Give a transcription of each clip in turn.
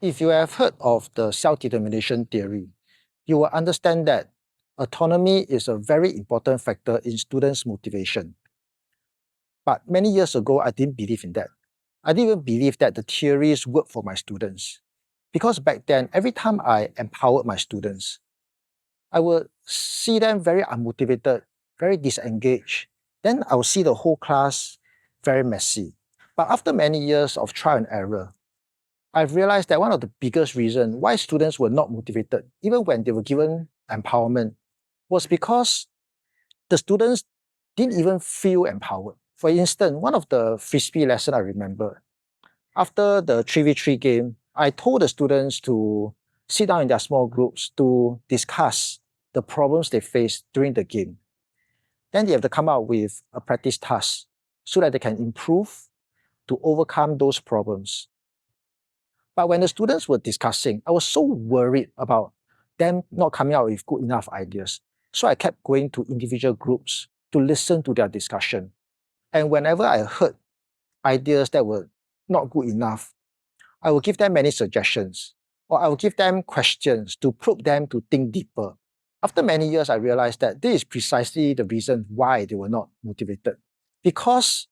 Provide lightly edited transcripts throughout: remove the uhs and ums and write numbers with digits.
If you have heard of the self-determination theory, you will understand that autonomy is a very important factor in students' motivation. But many years ago, I didn't believe in that. I didn't even believe that the theories work for my students. Because back then, every time I empowered my students, I would see them very unmotivated, very disengaged. Then I would see the whole class very messy. But after many years of trial and error, I've realized that one of the biggest reasons why students were not motivated, even when they were given empowerment, was because the students didn't even feel empowered. For instance, one of the frisbee lesson I remember, after the 3v3 game, I told the students to sit down in their small groups to discuss the problems they face during the game. Then they have to come up with a practice task so that they can improve to overcome those problems. But when the students were discussing, I was so worried about them not coming out with good enough ideas. So I kept going to individual groups to listen to their discussion. And whenever I heard ideas that were not good enough, I would give them many suggestions, or I would give them questions to probe them to think deeper. After many years, I realized that this is precisely the reason why they were not motivated. Because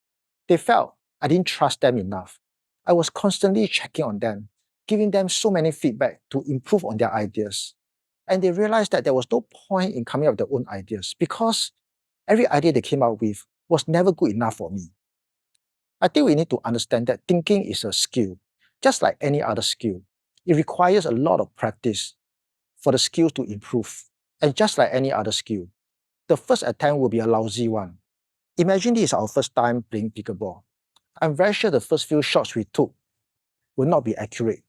they felt I didn't trust them enough. I was constantly checking on them, giving them so many feedback to improve on their ideas. And they realized that there was no point in coming up with their own ideas because every idea they came up with was never good enough for me. I think we need to understand that thinking is a skill, just like any other skill. It requires a lot of practice for the skills to improve. And just like any other skill, the first attempt will be a lousy one. Imagine this is our first time playing pickleball. I'm very sure the first few shots we took will not be accurate.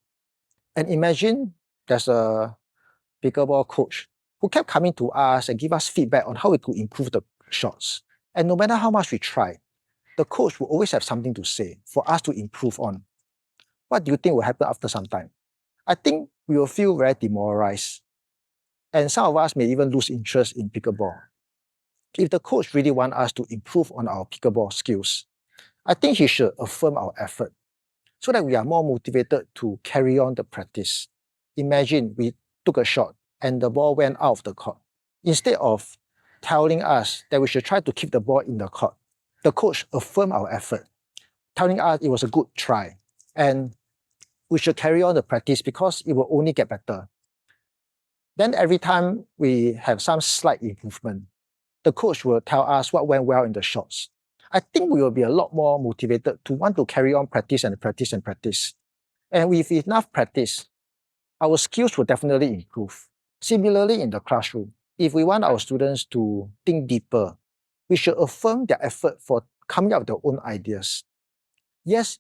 And imagine there's a pickleball coach who kept coming to us and give us feedback on how we could improve the shots. And no matter how much we try, the coach will always have something to say for us to improve on. What do you think will happen after some time? I think we will feel very demoralized. And some of us may even lose interest in pickleball. If the coach really wants us to improve on our pickleball skills, I think he should affirm our effort so that we are more motivated to carry on the practice. Imagine we took a shot and the ball went out of the court. Instead of telling us that we should try to keep the ball in the court, the coach affirmed our effort, telling us it was a good try and we should carry on the practice because it will only get better. Then every time we have some slight improvement, the coach will tell us what went well in the shots. I think we will be a lot more motivated to want to carry on practice and practice and practice. And with enough practice, our skills will definitely improve. Similarly, in the classroom, if we want our students to think deeper, we should affirm their effort for coming up with their own ideas. Yes,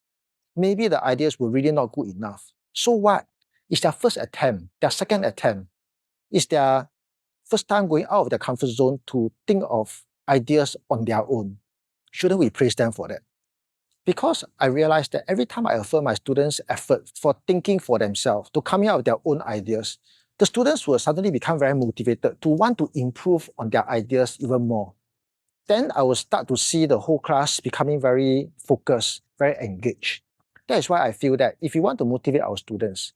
maybe the ideas were really not good enough. So what? It's their first attempt, their second attempt. It's their first time going out of their comfort zone to think of ideas on their own. Shouldn't we praise them for that? Because I realized that every time I affirm my students' effort for thinking for themselves, to coming out with their own ideas, the students will suddenly become very motivated to want to improve on their ideas even more. Then I will start to see the whole class becoming very focused, very engaged. That is why I feel that if we want to motivate our students,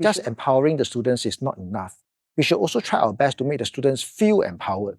just empowering the students is not enough. We should also try our best to make the students feel empowered.